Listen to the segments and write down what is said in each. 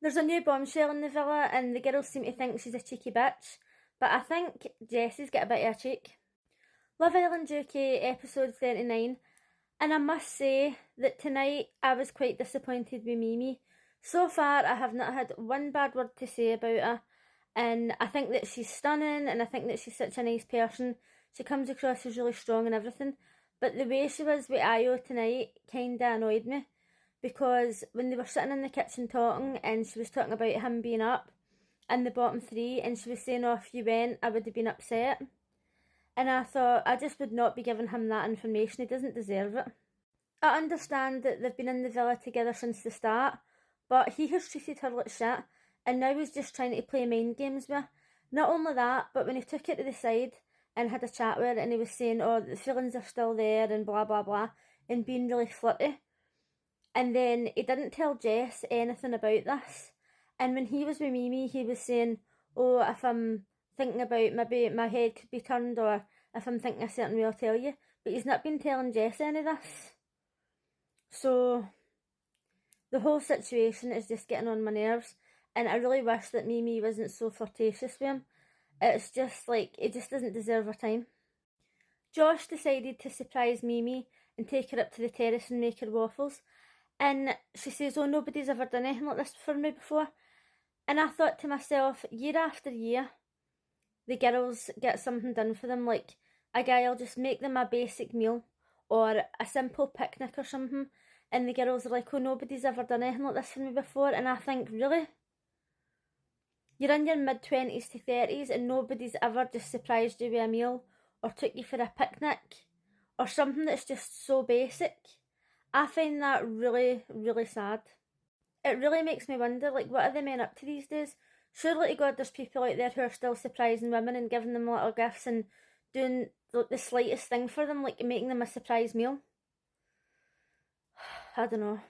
There's a new bombshell in the villa and the girls seem to think she's a cheeky bitch, but I think Jessie's got a bit of a cheek. Love Island UK episode 39, and I must say that tonight I was quite disappointed with Mimi. So far I have not had one bad word to say about her, and I think that she's stunning and I think that she's such a nice person. She comes across as really strong and everything, but the way she was with Ayo tonight kinda annoyed me, because when they were sitting in the kitchen talking and she was talking about him being up in the bottom three and she was saying, oh, if you went I would have been upset, and I thought I just would not be giving him that information. He doesn't deserve it. I understand that they've been in the villa together since the start, but he has treated her like shit and now he's just trying to play mind games with her. Not only that, but when he took her to the side and had a chat with her and he was saying, oh, the feelings are still there and blah blah blah, and being really flirty, and then he didn't tell Jess anything about this. And when he was with Mimi, he was saying, oh, if I'm thinking about maybe my head could be turned, or if I'm thinking a certain way, I'll tell you. But he's not been telling Jess any of this. So the whole situation is just getting on my nerves, and I really wish that Mimi wasn't so flirtatious with him. It's just like, he just doesn't deserve her time. Josh decided to surprise Mimi and take her up to the terrace and make her waffles. And she says, oh, nobody's ever done anything like this for me before. And I thought to myself, year after year, the girls get something done for them. Like, a guy will just make them a basic meal or a simple picnic or something. And the girls are like, oh, nobody's ever done anything like this for me before. And I think, really? You're in your mid-20s to 30s and nobody's ever just surprised you with a meal or took you for a picnic or something that's just so basic? I find that really, really sad. It really makes me wonder, like, what are the men up to these days? Surely to God there's people out there who are still surprising women and giving them little gifts and doing like the slightest thing for them, like making them a surprise meal. I don't know.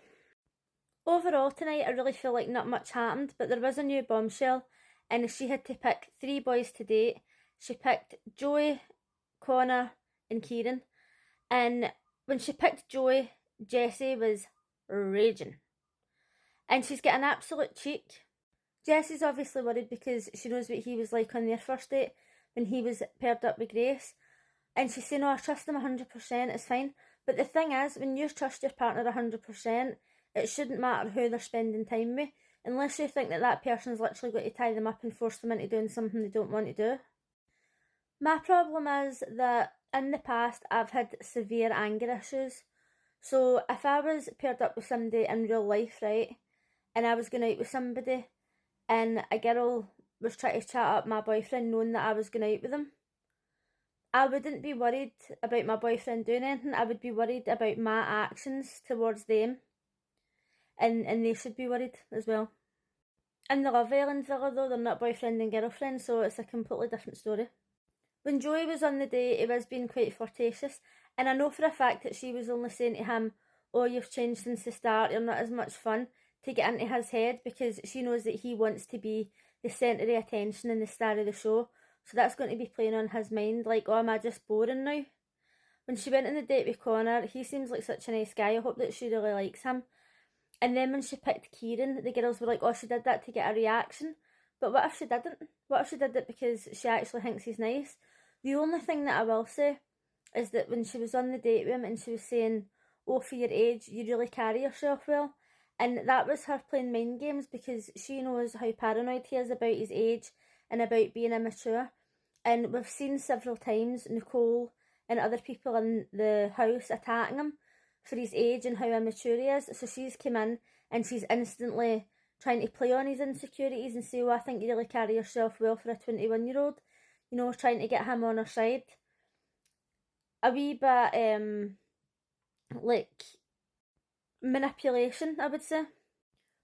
Overall tonight I really feel like not much happened, but there was a new bombshell and she had to pick 3 boys to date. She picked Joey, Connor and Kieran, and when she picked Joey, Jessie was raging. And she's got an absolute cheek. Jessie's obviously worried because she knows what he was like on their first date when he was paired up with Grace. And she's saying, oh, I trust him 100%, it's fine. But the thing is, when you trust your partner 100%, it shouldn't matter who they're spending time with, unless you think that that person's literally going to tie them up and force them into doing something they don't want to do. My problem is that in the past I've had severe anger issues. So if I was paired up with somebody in real life, right, and I was going out with somebody and a girl was trying to chat up my boyfriend knowing that I was going out with him, I wouldn't be worried about my boyfriend doing anything. I would be worried about my actions towards them. And they should be worried as well. In the Love Island villa though, they're not boyfriend and girlfriend, so it's a completely different story. When Joey was on the date, he was being quite flirtatious, and I know for a fact that she was only saying to him, oh, you've changed since the start, you're not as much fun, to get into his head, because she knows that he wants to be the centre of attention and the star of the show. So that's going to be playing on his mind, like, oh, am I just boring now? When she went on the date with Connor, he seems like such a nice guy. I hope that she really likes him. And then when she picked Kieran, the girls were like, oh, she did that to get a reaction. But what if she didn't? What if she did it because she actually thinks he's nice? The only thing that I will say is that when she was on the date with him and she was saying, oh, for your age, you really carry yourself well. And that was her playing mind games, because she knows how paranoid he is about his age and about being immature. And we've seen several times Nicole and other people in the house attacking him for his age and how immature he is. So she's come in and she's instantly trying to play on his insecurities and say, oh, I think you really carry yourself well for a 21-year-old. You know, trying to get him on her side. A wee bit, like, manipulation, I would say.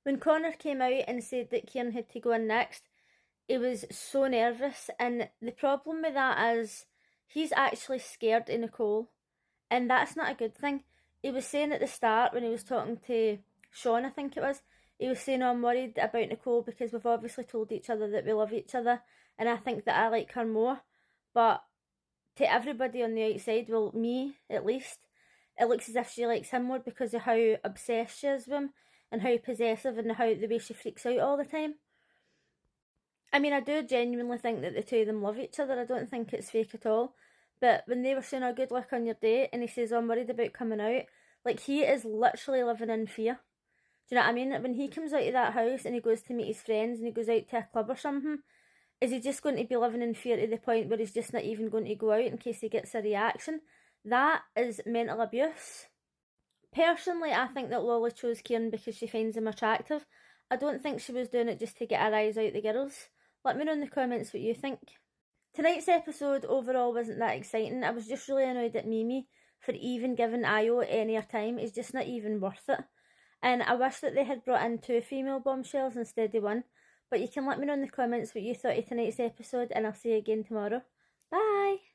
When Connor came out and said that Kieran had to go in next, he was so nervous, and the problem with that is he's actually scared of Nicole, and that's not a good thing. He was saying at the start when he was talking to Sean, I think it was, he was saying, oh, I'm worried about Nicole because we've obviously told each other that we love each other and I think that I like her more. But to everybody on the outside, well, me at least, it looks as if she likes him more because of how obsessed she is with him and how possessive and the way she freaks out all the time. I mean, I do genuinely think that the two of them love each other. I don't think it's fake at all. But when they were saying, "Oh, good luck on your date," and he says, "Oh, I'm worried about coming out," like, he is literally living in fear. Do you know what I mean? Like, when he comes out of that house and he goes to meet his friends and he goes out to a club or something, is he just going to be living in fear to the point where he's just not even going to go out in case he gets a reaction? That is mental abuse. Personally, I think that Lolly chose Kieran because she finds him attractive. I don't think she was doing it just to get her eyes out the girls. Let me know in the comments what you think. Tonight's episode overall wasn't that exciting. I was just really annoyed at Mimi for even giving Ayo any time. It's just not even worth it. And I wish that they had brought in 2 female bombshells instead of 1. But you can let me know in the comments what you thought of tonight's episode, and I'll see you again tomorrow. Bye!